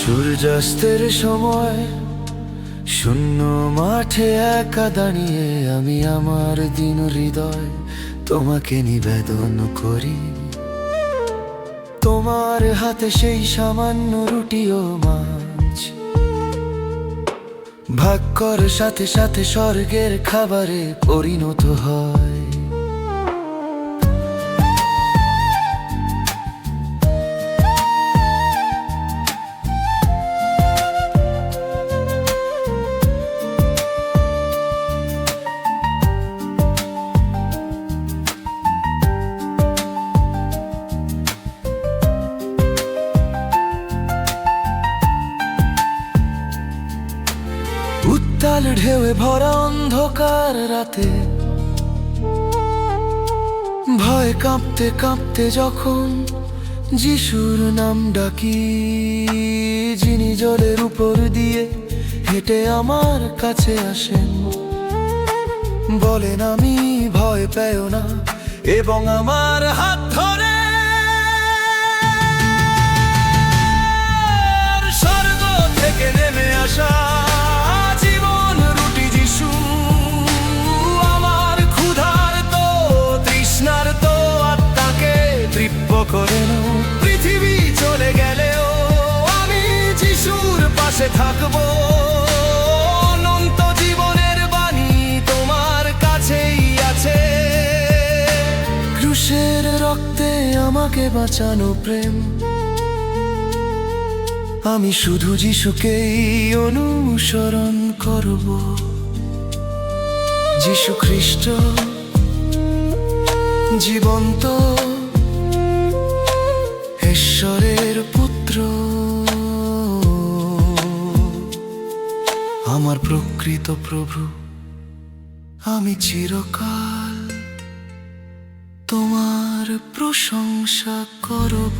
সূর্যাস্তের সময় শূন্য মাঠে একা দাঁড়িয়ে আমি আমার দিন হৃদয় তোমাকে নিবেদন করি। তোমার হাতে সেই সামান্য রুটি ও মাছ ভাগ্যর সাথে সাথে স্বর্গের খাবারে পরিণত হয়। উত্তাল ঢেউয়ে ভরা অন্ধকার রাতে ভয় কাঁপতে কাঁপতে যখন যিশুর নাম ডাকি, যিনি জলের উপর দিয়ে হেঁটে আমার কাছে আসেন, বলেন আমি ভয় পেও না, এবং আমার হাত ধরে স্বর্গ থেকে নেমে আসা করেন। পৃথিবী চলে গেলেও আমি যিশুর পাশে থাকবো। অনন্ত জীবনের বাণী তোমার কাছেই আছে। ক্রুশের রক্তে আমাকে বাঁচানো প্রেম, আমি শুধু যিশুকেই অনুসরণ করব। যিশু খ্রিস্ট জীবন্ত ঈশ্বরের পুত্র, আমার প্রকৃত প্রভু। আমি চিরকাল তোমার প্রশংসা করব।